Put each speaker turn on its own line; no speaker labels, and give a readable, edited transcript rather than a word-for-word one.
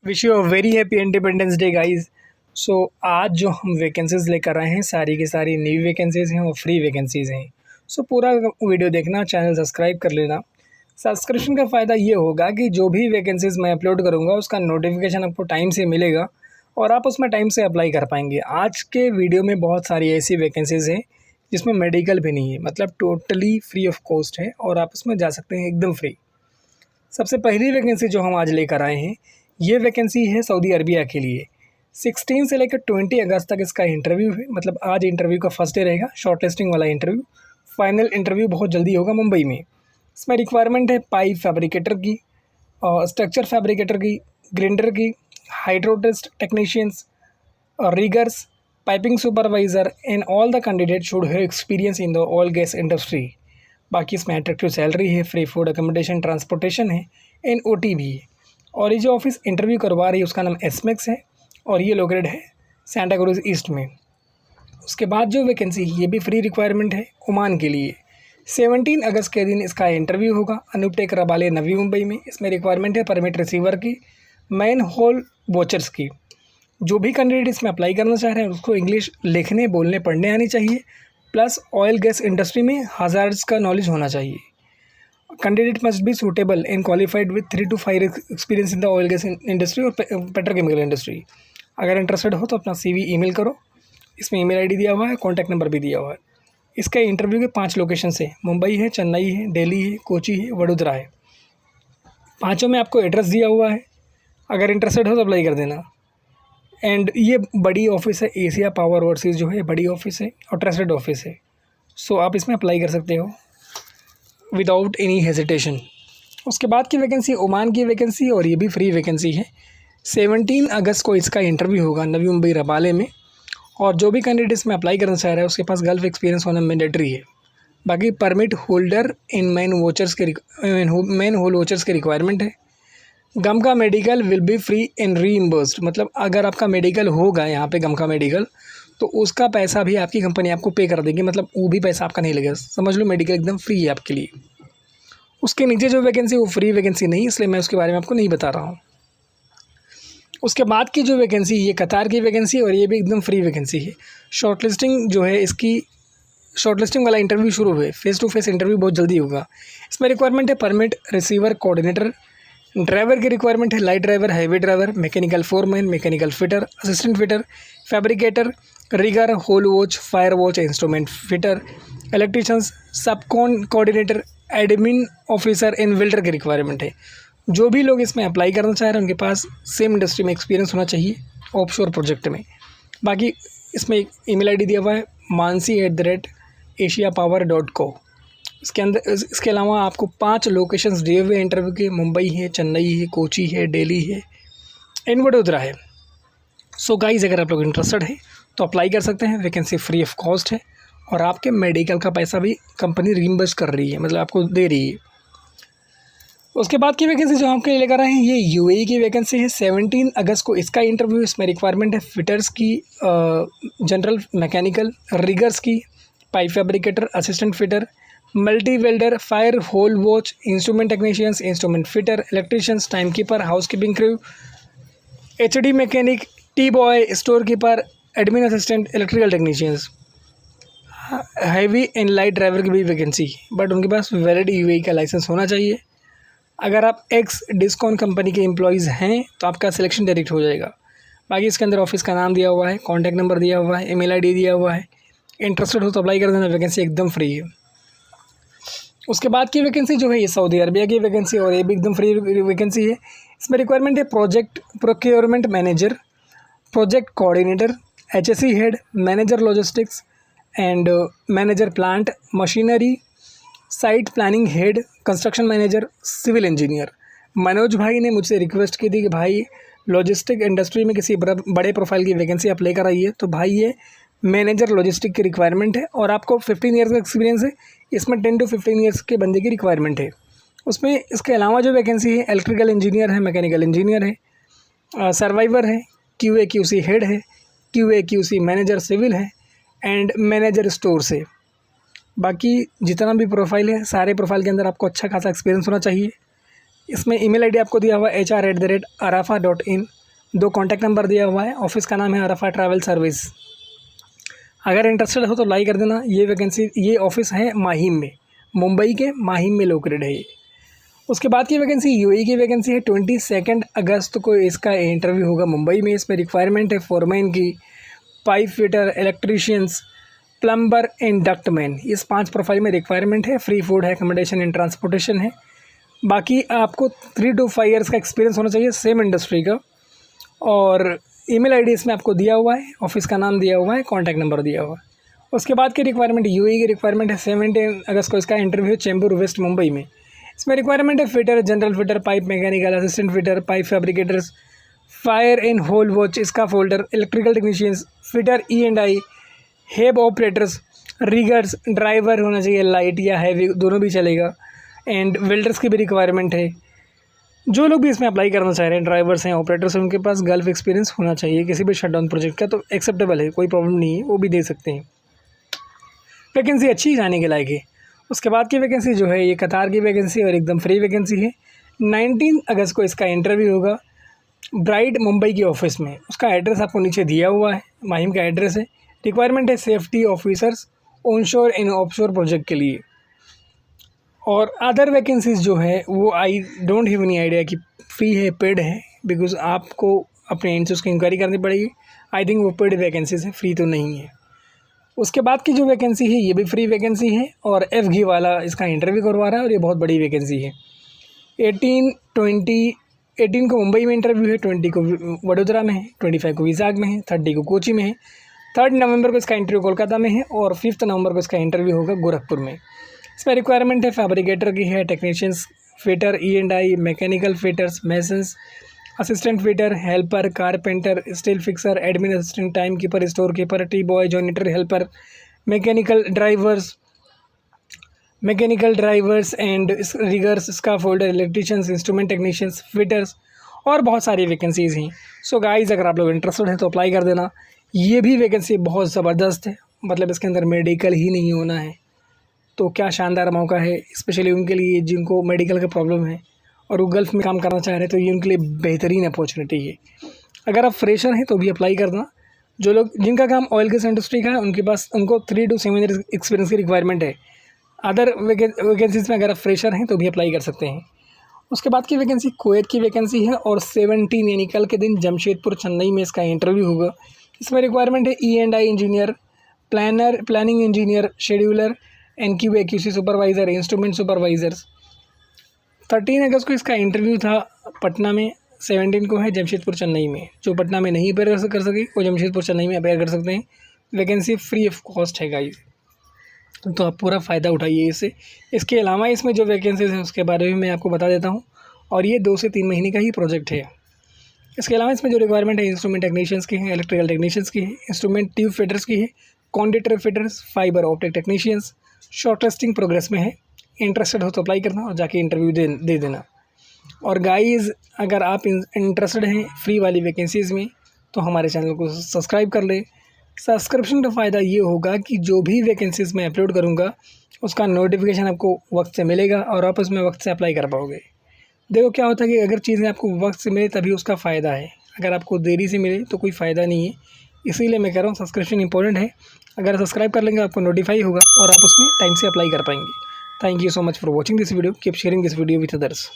Wish you a very happy independence day guys. So आज जो हम वैकेंसीज़ लेकर आए हैं सारी की सारी न्यू वैकेंसीज़ हैं और फ्री वैकेंसीज़ हैं। सो पूरा वीडियो देखना, चैनल सब्सक्राइब कर लेना। सब्सक्रिप्शन का फ़ायदा ये होगा कि जो भी वैकेंसीज़ मैं अपलोड करूँगा उसका नोटिफिकेशन आपको टाइम से मिलेगा और आप उसमें टाइम से अप्लाई कर पाएंगे। आज के वीडियो में बहुत सारी ऐसी वैकेंसीज़ हैं जिसमें मेडिकल भी नहीं है, मतलब टोटली फ्री ऑफ कॉस्ट है और आप उसमें जा सकते हैं एकदम फ्री। सबसे पहली वैकेंसी जो हम आज लेकर आए हैं, ये वैकेंसी है सऊदी अरबिया के लिए। 16 से लेकर 20 अगस्त तक इसका इंटरव्यू है, मतलब आज इंटरव्यू का फर्स्ट डे रहेगा, शॉर्ट लिस्टिंग वाला इंटरव्यू। फाइनल इंटरव्यू बहुत जल्दी होगा मुंबई में। इसमें रिक्वायरमेंट है पाइप फैब्रिकेटर की, और स्ट्रक्चर फैब्रिकेटर की, ग्राइंडर की, हाइड्रोटेस्ट टेक्नीशियंस और riggers, piping supervisor and all the candidate should have experience in the oil gas industry. बाकी इसमें अट्रैक्टिव सैलरी है, फ्री फूड अकोमोडेशन ट्रांसपोर्टेशन है, एंड ओटी भी है। और ये जो ऑफिस इंटरव्यू करवा रही है उसका नाम एसमेक्स है और ये लोकेटेड है सेंटा क्रूज ईस्ट में। उसके बाद जो वैकेंसी ये भी फ्री रिक्वायरमेंट है ओमान के लिए। 17 अगस्त के दिन इसका इंटरव्यू होगा अनूपटेक रबाले नवी मुंबई में। इसमें रिक्वायरमेंट है परमिट रिसीवर की, मैन होल वॉचर्स की। जो भी कैंडिडेट इसमें अप्लाई करना चाह रहे हैं उसको इंग्लिश लिखने, बोलने, पढ़ने आनी चाहिए, प्लस ऑयल गैस इंडस्ट्री में हज़ार्ड्स का नॉलेज होना चाहिए। Candidate must be suitable and qualified with 3 to 5 experience in the oil gas industry और पेट्रोकेमिकल इंडस्ट्री। अगर इंटरेस्टेड हो तो अपना CV ईमेल करो। इसमें ईमेल आईडी दिया हुआ है, कॉन्टैक्ट नंबर भी दिया हुआ है। इसके इंटरव्यू के 5 लोकेशन है, मुंबई है, चेन्नई है, दिल्ली है, कोची है, वडोदरा है। पाँचों में आपको एड्रेस दिया हुआ है, अगर इंटरेस्टेड हो तो अप्लाई कर देना। एंड ये बड़ी ऑफिस है, एशिया पावर ओवरसीज़ जो है बड़ी ऑफिस है और ट्रस्टेड ऑफिस है। सो आप इसमें अप्लाई कर सकते हो विदाउट एनी हेजिटेशन। उसके बाद की वैकेंसी ओमान की वैकेंसी और ये भी फ्री वैकेंसी है। 17 अगस्त को इसका इंटरव्यू होगा नवी मुंबई रबाले में। और जो भी कैंडिडेट इसमें अप्लाई करना चाह रहा है उसके पास गल्फ एक्सपीरियंस होना मैंडेटरी है। बाकी permit holder in man hole watchers के रिक्वायरमेंट है। गम का medical will be free and reimbursed, मतलब अगर आपका मेडिकल होगा यहाँ पे गम का मेडिकल तो उसका पैसा भी आपकी कंपनी आपको पे कर देगी, मतलब वो भी पैसा आपका नहीं लगेगा। समझ लो मेडिकल एकदम फ्री है आपके लिए। उसके नीचे जो वैकेंसी वो फ्री वैकेंसी नहीं, इसलिए मैं उसके बारे में आपको नहीं बता रहा हूँ। उसके बाद की जो वैकेंसी ये कतार की वैकेंसी और ये भी एकदम फ्री वैकेंसी है। शॉर्टलिस्टिंग जो है इसकी, शॉर्टलिस्टिंग वाला इंटरव्यू शुरू हुए, फेस टू फेस इंटरव्यू बहुत जल्दी होगा। इसमें रिक्वायरमेंट है परमिट रिसीवर कोऑर्डिनेटर। ड्राइवर की रिक्वायरमेंट है light driver, heavy driver, mechanical foreman, mechanical fitter, assistant fitter, fabricator, rigger, hole watch, fire watch, instrument fitter, electricians, sub coordinator, admin officer and welder की requirement है। जो भी लोग इसमें apply करना चाह रहे हैं उनके पास सेम इंडस्ट्री में एक्सपीरियंस होना चाहिए ऑफशोर प्रोजेक्ट में। बाकी इसमें एक ईमेल आईडी दिया हुआ है mansi@asiapower.co। इसके अलावा आपको 5 लोकेशंस दिए हुए इंटरव्यू के, मुंबई है, चेन्नई है, कोची है, दिल्ली है एंड वडोदरा है। सो गाइज अगर आप लोग इंटरेस्टेड हैं तो अप्लाई कर सकते हैं। वैकेंसी फ्री ऑफ कॉस्ट है और आपके मेडिकल का पैसा भी कंपनी रीइंबर्स कर रही है, मतलब आपको दे रही है। उसके बाद की वैकेंसी जो आपके लिए लेकर आए हैं ये UAE की वैकेंसी है। 17 अगस्त को इसका इंटरव्यू। इसमें रिक्वायरमेंट है फिटर्स की, जनरल मैकेनिकल, रिगर्स की, pipe fabricator, assistant fitter, multi welder, fire hole watch, instrument technicians, instrument fitter, electricians, timekeeper, housekeeping crew, HD mechanic, tea boy, storekeeper, admin assistant, electrical technicians. Heavy and light driver की भी vacancy, but उनके पास valid UAE का licence होना चाहिए। अगर आप ex Discon company के एम्प्लॉयज़ हैं तो आपका सिलेक्शन डायरेक्ट हो जाएगा। बाकी इसके अंदर ऑफिस का नाम दिया हुआ है, कॉन्टैक्ट नंबर दिया हुआ है, ईमेल आईडी दिया हुआ है। इंटरेस्टेड हो तो अप्लाई कर देना, वैकेंसी एकदम फ्री है। उसके बाद की वैकेंसी जो है ये सऊदी अरबिया की वैकेंसी और ये भी एकदम फ्री वैकेंसी है। इसमें रिक्वायरमेंट है project procurement manager, project coordinator, HSE head, manager logistics and manager plant machinery, site planning head, construction manager, civil engineer. Manoj भाई ने मुझसे रिक्वेस्ट की थी कि भाई लॉजिस्टिक इंडस्ट्री में किसी बड़े प्रोफाइल की वैकेंसी आप लेकर आइए, तो भाई ये मैनेजर लॉजिस्टिक की रिक्वायरमेंट है और आपको 15 ईयर्स का एक्सपीरियंस है। इसमें 10 to 15 ईयर्स के बंदे की रिक्वायरमेंट है। उसमें इसके अलावा जो वैकेंसी है इलेक्ट्रिकल इंजीनियर है, मैकेनिकल इंजीनियर है, सर्वाइवर है, QA/QC हेड है, QA/QC मैनेजर सिविल है एंड मैनेजर स्टोर से। बाकी जितना भी प्रोफाइल है सारे प्रोफाइल के अंदर आपको अच्छा खासा एक्सपीरियंस होना चाहिए। इसमें ईमेल आईडी आपको दिया हुआ है hr@arafa.in। 2 कॉन्टैक्ट नंबर दिया हुआ है। ऑफिस का नाम है अराफा ट्रैवल सर्विस। अगर इंटरेस्टेड हो तो लाइक कर देना। ये ऑफिस है माहिम में, मुंबई के माहिम में लोकेटेड है ये। उसके बाद की वैकेंसी यूएई की वैकेंसी है। 22 अगस्त को इसका इंटरव्यू होगा मुंबई में। इसमें रिक्वायरमेंट है फोरमैन की, pipe fitter, electricians, plumber and ductman. इस 5 प्रोफाइल में रिक्वायरमेंट है। फ्री फूड है, एकोमोडेशन एंड ट्रांसपोर्टेशन है। बाकी आपको 3 to 5 ईयर्स का एक्सपीरियंस होना चाहिए सेम इंडस्ट्री का। और ईमेल आईडी इसमें आपको दिया हुआ है, ऑफिस का नाम दिया हुआ है, कॉन्टैक्ट नंबर दिया हुआ है। उसके बाद की रिक्वायरमेंट यूएई की रिक्वायरमेंट है। 17 अगस्त को इसका इंटरव्यू है चेंबूर वेस्ट मुंबई में। इसमें रिक्वायरमेंट है fitter, general fitter, pipe mechanical, assistant fitter, pipe fabricators, fire and hole watch इसका folder, electrical technicians, fitter E&I, हेब ऑपरेटर्स, रिगर्स, ड्राइवर होना चाहिए, लाइट या हैवी दोनों भी चलेगा, एंड वेल्डर्स की भी रिक्वायरमेंट है। जो लोग भी इसमें अप्लाई करना चाह रहे हैं, ड्राइवर्स हैं, ऑपरेटर्स हैं, उनके पास गल्फ एक्सपीरियंस होना चाहिए किसी भी शटडाउन प्रोजेक्ट का, तो एक्सेप्टेबल है, कोई प्रॉब्लम नहीं है, वो भी दे सकते हैं। वैकेंसी अच्छी जाने के लायक है। उसके बाद की वैकेंसी जो है ये कतार की वैकेंसी और एकदम फ्री वैकेंसी है। 19 अगस्त को इसका इंटरव्यू होगा ब्राइट मुंबई के ऑफिस में। उसका एड्रेस आपको नीचे दिया हुआ है, माहिम का एड्रेस है। रिक्वायरमेंट है safety officers onshore and offshore project के लिए। और अदर वैकेंसीज जो है वो I don't have any idea कि फ्री है, पेड है, बिकॉज आपको अपने एंड से उसकी इंक्वायरी करनी पड़ेगी। आई थिंक वो पेड वैकेंसीज है, फ्री तो नहीं है। उसके बाद की जो वैकेंसी है ये भी फ्री वैकेंसी है और FG वाला इसका इंटरव्यू करवा रहा है और ये बहुत बड़ी वैकेंसी है। 18 को मुंबई में इंटरव्यू है, 20 को वडोदरा में है, 25 को विजाग में है, 30 को कोची में है, 3 नवंबर को इसका इंटरव्यू कोलकाता में है और 5 नवंबर को इसका इंटरव्यू होगा गोरखपुर में। इसमें रिक्वायरमेंट है फैब्रिकेटर की है, technicians, fitter, E&I, mechanical fitters, masons, assistant fitter, helper, carpenter, steel fixer, admin assistant, time keeper, store keeper, tea boy, janitor helper, mechanical drivers and riggers, scaffolder, electricians, instrument technicians, fitters और बहुत सारी vacancies हैं। So guys, अगर आप लोग interested हैं तो apply कर देना। ये भी वैकेंसी बहुत ज़बरदस्त है, मतलब इसके अंदर मेडिकल ही नहीं होना है, तो क्या शानदार मौका है, स्पेशली उनके लिए जिनको मेडिकल का प्रॉब्लम है और वो गल्फ़ में काम करना चाह रहे हैं, तो ये उनके लिए बेहतरीन अपॉर्चुनिटी है। अगर आप फ्रेशर हैं तो भी अप्लाई करना। जो लोग जिनका काम ऑयल गैस इंडस्ट्री का है उनको 3 to 7 ईयर एक्सपीरियंस की रिक्वायरमेंट है। अदर वैकेंसीज़ में अगर आप फ्रेशर हैं तो भी अप्लाई कर सकते हैं। उसके बाद की वैकेंसी कुवैत की वैकेंसी है और 17 यानी कल के दिन जमशेदपुर चेन्नई में इसका इंटरव्यू होगा। इसमें रिक्वायरमेंट है E&I engineer, planning engineer, scheduler, NQA QC supervisor, instrument supervisors. 13 अगस्त को इसका इंटरव्यू था पटना में, 17 को है जमशेदपुर चेन्नई में। जो पटना में नहीं अपेयर कर सके वो जमशेदपुर चेन्नई में अपेयर कर सकते हैं। वैकेंसी फ्री ऑफ कॉस्ट है गाइस, तो आप पूरा फ़ायदा उठाइए इससे। इसके अलावा इसमें जो वैकेंसीज हैं उसके बारे में मैं आपको बता देता हूँ, और ये 2 से 3 महीने का ही प्रोजेक्ट है। इसके अलावा इसमें जो रिक्वायरमेंट है इंस्ट्रूमेंट टेक्नीशियंस की है, इलेक्ट्रिकल टेक्नीशियंस की है, इंस्ट्रूमेंट ट्यूब फिटर्स की है, कॉन्डेटर fitters, fibre optic technicians, short listing progress में है। इंटरेस्टेड हो तो अप्लाई करना और जाके इंटरव्यू दे देना। और गाइज़, अगर आप इंटरेस्टेड हैं फ्री वाली वैकेंसीज़ में तो हमारे चैनल को सब्सक्राइब कर लें। सब्सक्रिप्शन का फ़ायदा ये होगा कि जो भी वैकेंसीज़ मैं अपलोड करूँगा उसका नोटिफिकेशन आपको वक्त से मिलेगा और आप उसमें वक्त से अप्लाई कर पाओगे। देखो क्या होता है कि अगर चीज़ें आपको वक्त से मिले तभी उसका फ़ायदा है, अगर आपको देरी से मिले तो कोई फ़ायदा नहीं है। इसीलिए मैं कह रहा हूँ सब्सक्रिप्शन इंपॉर्टेंट है। अगर सब्सक्राइब कर लेंगे आपको नोटिफाई होगा और आप उसमें टाइम से अप्लाई कर पाएंगे। Thank you so much for watching this video. Keep sharing this video with others.